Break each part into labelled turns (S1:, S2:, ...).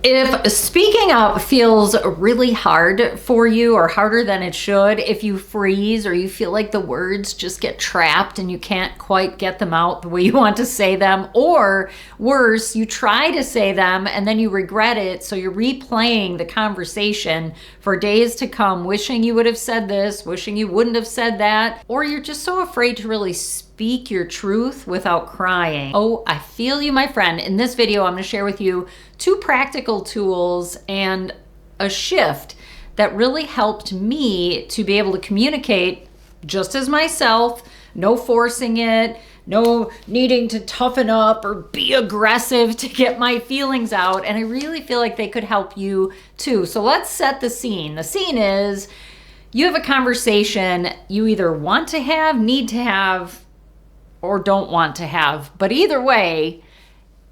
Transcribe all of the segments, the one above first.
S1: If speaking up feels really hard for you or harder than it should, if you freeze or you feel like the words just get trapped and you can't quite get them out the way you want to say them, or worse, you try to say them and then you regret it, so you're replaying the conversation for days to come, wishing you would have said this, wishing you wouldn't have said that, or you're just so afraid to really speak your truth without crying. Oh, I feel you, my friend. In this video, I'm going to share with you 2 practical tools and a shift that really helped me to be able to communicate just as myself, no forcing it, no needing to toughen up or be aggressive to get my feelings out. And I really feel like they could help you too. So let's set the scene. The scene is you have a conversation you either want to have, need to have, or don't want to have. But either way,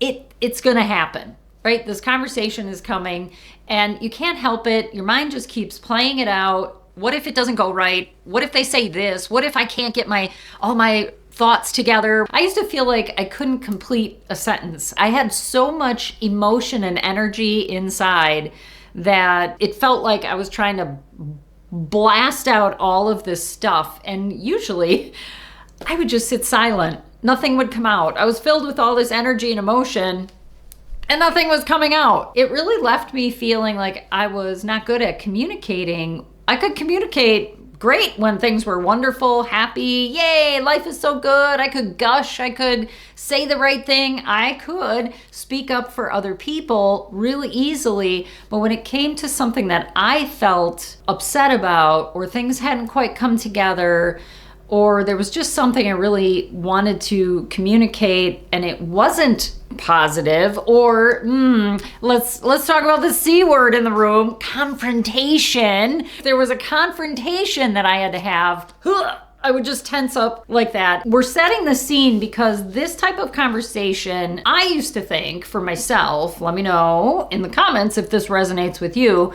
S1: it's going to happen. Right? This conversation is coming and you can't help it. Your mind just keeps playing it out. What if it doesn't go right? What if they say this? What if I can't get all my thoughts together? I used to feel like I couldn't complete a sentence. I had so much emotion and energy inside that it felt like I was trying to blast out all of this stuff. And usually I would just sit silent. Nothing would come out. I was filled with all this energy and emotion, and nothing was coming out. It really left me feeling like I was not good at communicating. I could communicate great when things were wonderful, happy, yay, life is so good. I could gush, I could say the right thing. I could speak up for other people really easily. But when it came to something that I felt upset about, or things hadn't quite come together, or there was just something I really wanted to communicate and it wasn't positive, or let's talk about the C word in the room, confrontation. If there was a confrontation that I had to have, I would just tense up like that. We're setting the scene because this type of conversation, I used to think for myself, let me know in the comments if this resonates with you,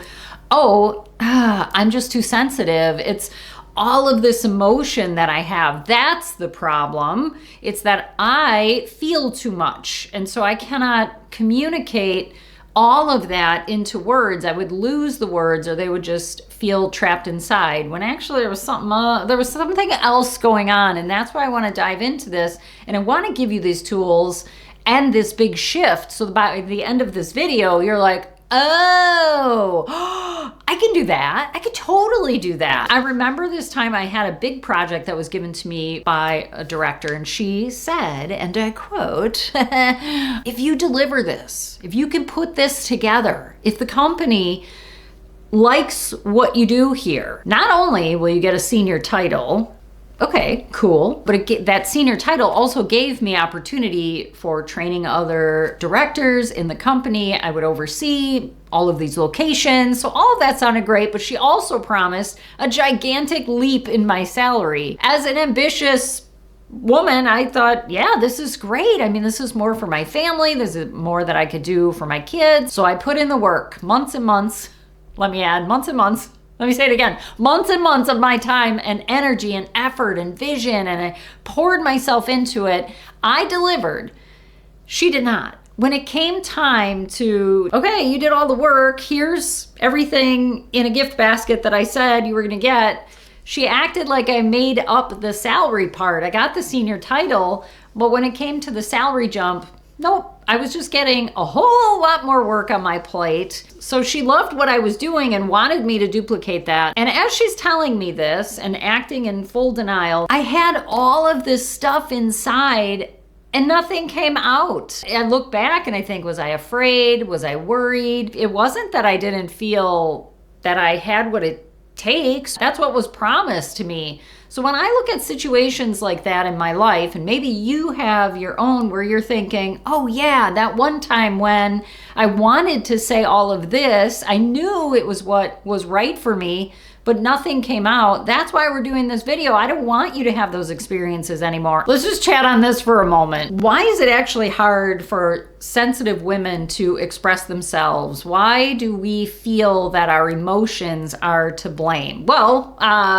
S1: I'm just too sensitive. It's all of this emotion that I have, that's the problem. It's that I feel too much. And so I cannot communicate all of that into words. I would lose the words or they would just feel trapped inside, when actually there was something else going on. And that's why I want to dive into this. And I want to give you these tools and this big shift. So by the end of this video, you're like, oh, I can do that. I could totally do that. I remember this time I had a big project that was given to me by a director, and she said, and I quote, if you deliver this, if you can put this together, if the company likes what you do here, not only will you get a senior title, okay, cool. But that senior title also gave me opportunity for training other directors in the company. I would oversee all of these locations. So all of that sounded great, but she also promised a gigantic leap in my salary. As an ambitious woman, I thought, yeah, this is great. I mean, this is more for my family. This is more that I could do for my kids. So I put in the work, months and months. Let me add, months and months. Let me say it again. Months and months of my time and energy and effort and vision, and I poured myself into it. I delivered. She did not. When it came time to, okay, you did all the work, here's everything in a gift basket that I said you were gonna get, she acted like I made up the salary part. I got the senior title, but when it came to the salary jump, nope. I was just getting a whole lot more work on my plate. So she loved what I was doing and wanted me to duplicate that. And as she's telling me this and acting in full denial, I had all of this stuff inside and nothing came out. I look back and I think, was I afraid? Was I worried? It wasn't that I didn't feel that I had what it takes. That's what was promised to me. So when I look at situations like that in my life, and maybe you have your own where you're thinking, oh yeah, that one time when I wanted to say all of this, I knew it was what was right for me, but nothing came out. That's why we're doing this video. I don't want you to have those experiences anymore. Let's just chat on this for a moment. Why is it actually hard for sensitive women to express themselves? Why do we feel that our emotions are to blame? Well,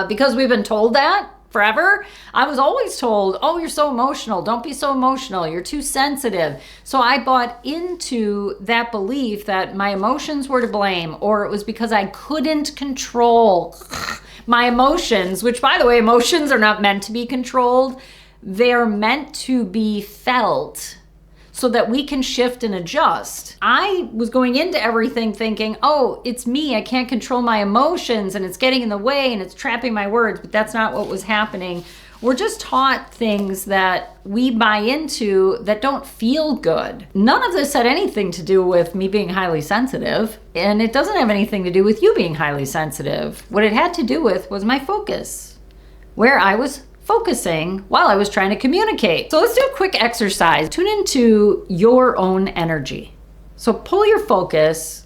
S1: because we've been told that forever. I was always told, oh, you're so emotional. Don't be so emotional. You're too sensitive. So I bought into that belief that my emotions were to blame, or it was because I couldn't control my emotions, which, by the way, emotions are not meant to be controlled. They're meant to be felt so that we can shift and adjust. I was going into everything thinking, oh, it's me. I can't control my emotions and it's getting in the way and it's trapping my words, but that's not what was happening. We're just taught things that we buy into that don't feel good. None of this had anything to do with me being highly sensitive, and it doesn't have anything to do with you being highly sensitive. What it had to do with was my focus, where I was focusing while I was trying to communicate. So let's do a quick exercise. Tune into your own energy. So pull your focus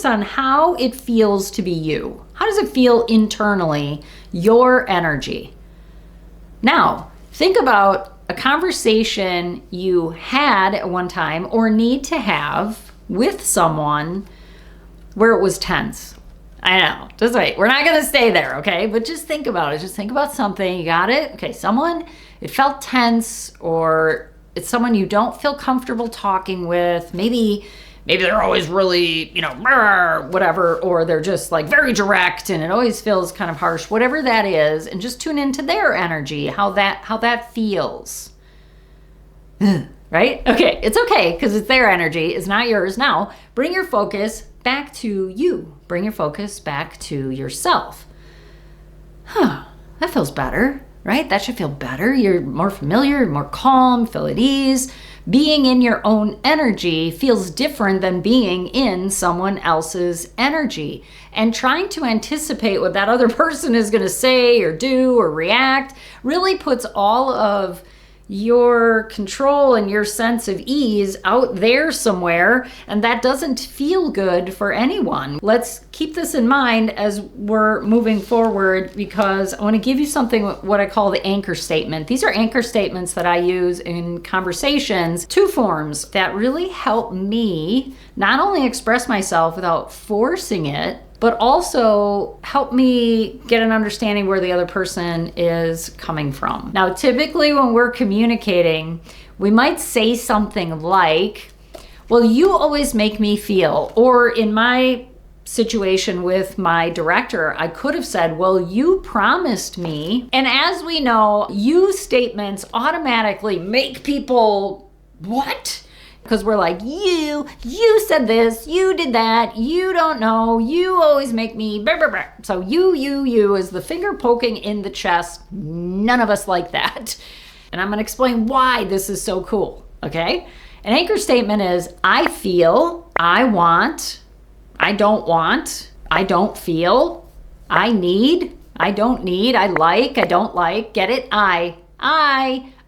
S1: on how it feels to be you. How does it feel internally, your energy? Now, think about a conversation you had at one time or need to have with someone where it was tense. I know, just wait. We're not going to stay there, okay? But just think about it. Just think about something. You got it? Okay, someone, it felt tense, or it's someone you don't feel comfortable talking with. Maybe they're always really, whatever, or they're just like very direct and it always feels kind of harsh, whatever that is, and just tune into their energy, how that feels. Right? Okay, it's okay because it's their energy, it's not yours. Now, bring your focus back to you. Bring your focus back to yourself. That feels better, right? That should feel better. You're more familiar, more calm, feel at ease. Being in your own energy feels different than being in someone else's energy. And trying to anticipate what that other person is going to say or do or react really puts all of your control and your sense of ease out there somewhere, and that doesn't feel good for anyone. Let's keep this in mind as we're moving forward, because I want to give you something, what I call the anchor statement. These are anchor statements that I use in conversations, two forms that really help me not only express myself without forcing it, but also help me get an understanding where the other person is coming from. Now, typically when we're communicating, we might say something like, well, you always make me feel, or in my situation with my director, I could have said, well, you promised me. And as we know, you statements automatically make people, what? Because we're like, you said this, you did that, you don't know, you always make me, blah, blah, blah. So you is the finger poking in the chest. None of us like that. And I'm going to explain why this is so cool, okay? An anchor statement is, I feel, I want, I don't feel, I need, I don't need, I don't like, get it? I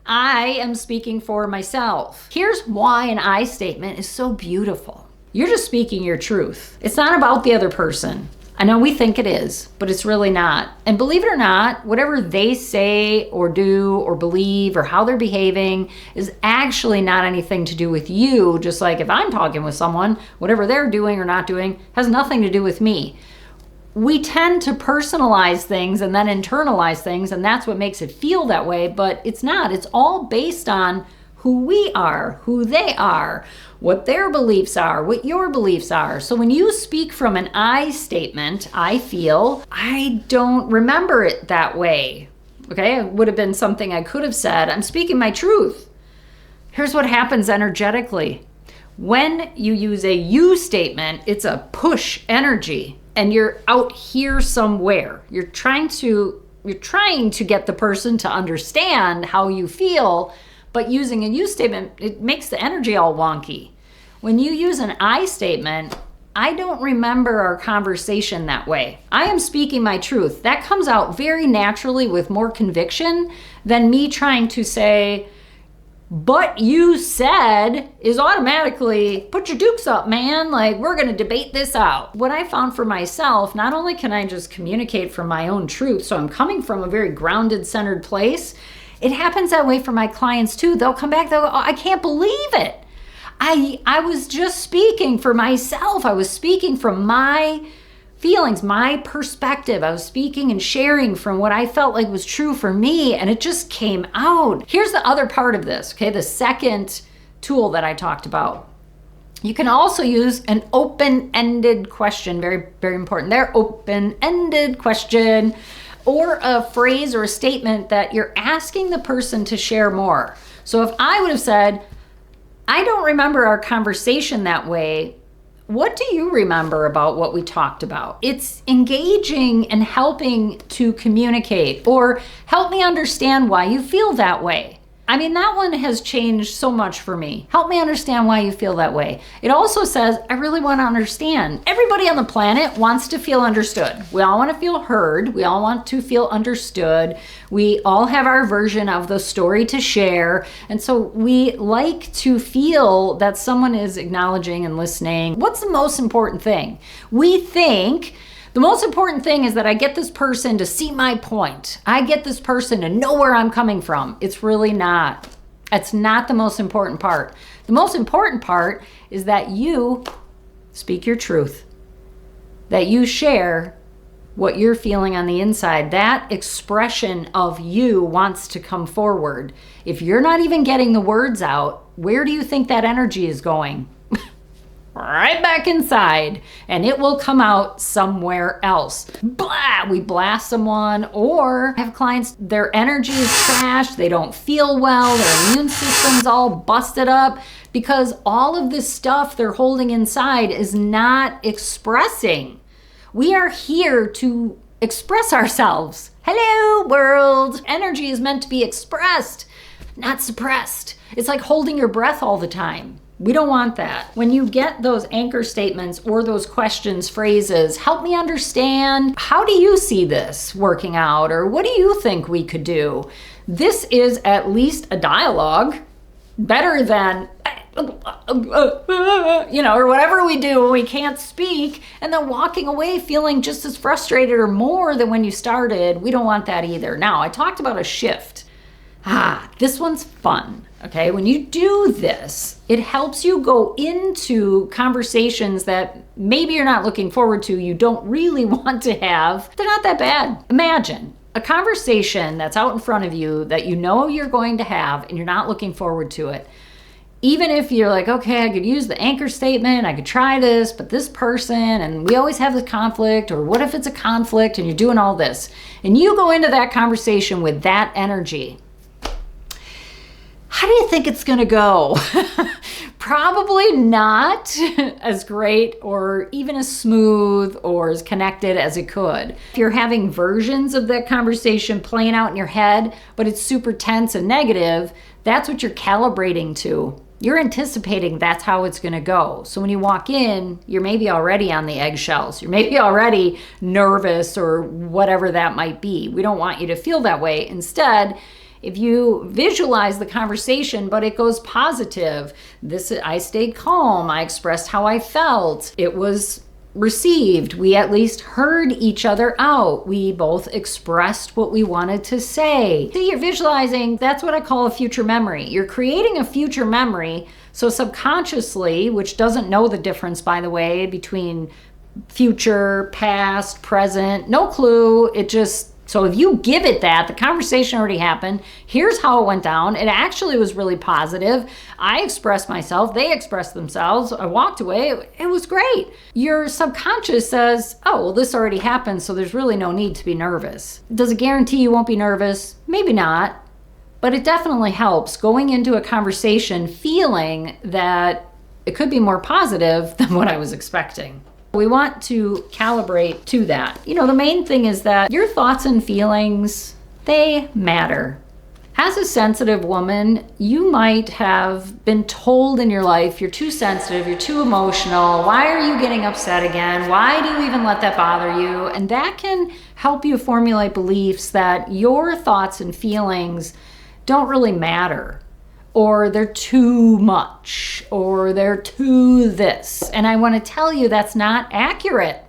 S1: am speaking for myself. Here's why an I statement is so beautiful. You're just speaking your truth. It's not about the other person. I know we think it is, but it's really not. And believe it or not, whatever they say or do or believe or how they're behaving is actually not anything to do with you. Just like if I'm talking with someone, whatever they're doing or not doing has nothing to do with me. We tend to personalize things and then internalize things, and that's what makes it feel that way, but it's not. It's all based on who we are, who they are, what their beliefs are, what your beliefs are. So when you speak from an I statement, I feel, I don't remember it that way. Okay, it would have been something I could have said. I'm speaking my truth. Here's what happens energetically. When you use a you statement, it's a push energy. And you're out here somewhere. You're trying to get the person to understand how you feel, but using a you statement, it makes the energy all wonky. When you use an I statement, I don't remember our conversation that way. I am speaking my truth. That comes out very naturally with more conviction than me trying to say, but you said is automatically, put your dukes up, man. Like, we're going to debate this out. What I found for myself, not only can I just communicate from my own truth, so I'm coming from a very grounded, centered place, it happens that way for my clients too. They'll come back, they'll go, oh, I can't believe it. I was just speaking for myself. I was speaking from my feelings, my perspective. I was speaking and sharing from what I felt like was true for me, and it just came out. Here's the other part of this, okay? The second tool that I talked about. You can also use an open-ended question. Very, very important there. Open-ended question, or a phrase or a statement that you're asking the person to share more. So if I would have said, I don't remember our conversation that way, what do you remember about what we talked about? It's engaging and helping to communicate, or help me understand why you feel that way. I mean, that one has changed so much for me. Help me understand why you feel that way. It also says, I really want to understand. Everybody on the planet wants to feel understood. We all want to feel heard. We all want to feel understood. We all have our version of the story to share. And so we like to feel that someone is acknowledging and listening. What's the most important thing? We think the most important thing is that I get this person to see my point. I get this person to know where I'm coming from. It's really not. It's not the most important part. The most important part is that you speak your truth, that you share what you're feeling on the inside. That expression of you wants to come forward. If you're not even getting the words out, where do you think that energy is going? Right back inside, and it will come out somewhere else. Blah, we blast someone, or I have clients, their energy is trashed, they don't feel well, their immune system's all busted up because all of this stuff they're holding inside is not expressing. We are here to express ourselves. Hello, world. Energy is meant to be expressed, not suppressed. It's like holding your breath all the time. We don't want that. When you get those anchor statements or those questions, phrases, help me understand, how do you see this working out? Or what do you think we could do? This is at least a dialogue, better than, or whatever we do when we can't speak, and then walking away feeling just as frustrated or more than when you started. We don't want that either. Now, I talked about a shift. This one's fun. Okay, when you do this, it helps you go into conversations that maybe you're not looking forward to, you don't really want to have. They're not that bad. Imagine a conversation that's out in front of you that you know you're going to have and you're not looking forward to it. Even if you're like, okay, I could use the anchor statement, I could try this, but this person, and we always have this conflict, or what if it's a conflict and you're doing all this? And you go into that conversation with that energy. How do you think it's gonna go? Probably not as great or even as smooth or as connected as it could. If you're having versions of that conversation playing out in your head, but it's super tense and negative, that's what you're calibrating to. You're anticipating that's how it's gonna go. So when you walk in, you're maybe already on the eggshells. You're maybe already nervous or whatever that might be. We don't want you to feel that way. Instead, if you visualize the conversation, but it goes positive, I stayed calm, I expressed how I felt, it was received, we at least heard each other out, we both expressed what we wanted to say. So you're visualizing, that's what I call a future memory. You're creating a future memory, so subconsciously, which doesn't know the difference, by the way, between future, past, present, no clue, so if you give it that, the conversation already happened, here's how it went down. It actually was really positive. I expressed myself, they expressed themselves, I walked away, it was great. Your subconscious says, oh, well, this already happened, so there's really no need to be nervous. Does it guarantee you won't be nervous? Maybe not, but it definitely helps going into a conversation feeling that it could be more positive than what I was expecting. We want to calibrate to that. The main thing is that your thoughts and feelings, they matter. As a sensitive woman, you might have been told in your life, you're too sensitive, you're too emotional, why are you getting upset again? Why do you even let that bother you? And that can help you formulate beliefs that your thoughts and feelings don't really matter, or they're too much, or they're too this. And I want to tell you that's not accurate.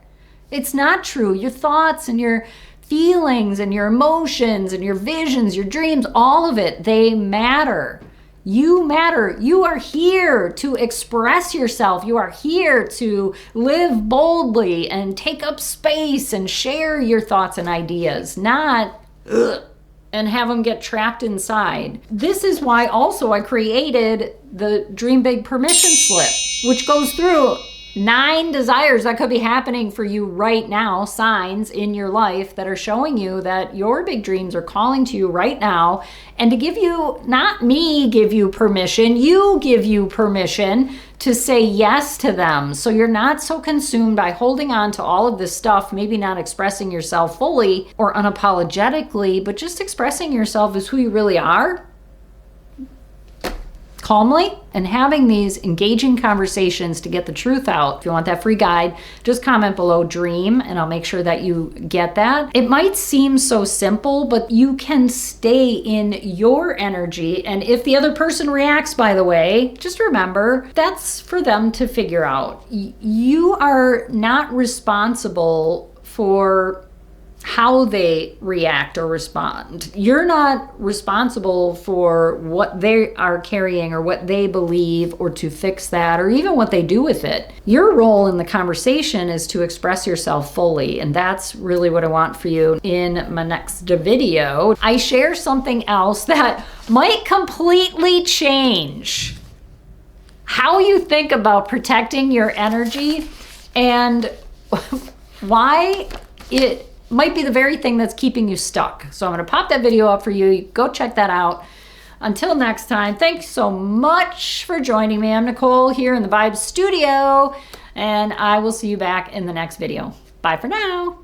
S1: It's not true. Your thoughts and your feelings and your emotions and your visions, your dreams, all of it, they matter. You matter. You are here to express yourself. You are here to live boldly and take up space and share your thoughts and ideas, not and have them get trapped inside. This is why also I created the Dream Big Permission Slip, which goes through 9 desires that could be happening for you right now, signs in your life that are showing you that your big dreams are calling to you right now. And to give you, not me give you permission, you give you permission to say yes to them. So you're not so consumed by holding on to all of this stuff, maybe not expressing yourself fully or unapologetically, but just expressing yourself as who you really are, calmly, and having these engaging conversations to get the truth out. If you want that free guide, just comment below dream and I'll make sure that you get that. It might seem so simple, but you can stay in your energy. And if the other person reacts, by the way, just remember that's for them to figure out. You are not responsible for how they react or respond. You're not responsible for what they are carrying or what they believe or to fix that or even what they do with it. Your role in the conversation is to express yourself fully, and that's really what I want for you in my next video. I share something else that might completely change how you think about protecting your energy and why it might be the very thing that's keeping you stuck. So I'm going to pop that video up for you. Go check that out. Until next time, thanks so much for joining me. I'm Nicole here in the Vibe Studio, and I will see you back in the next video. Bye for now.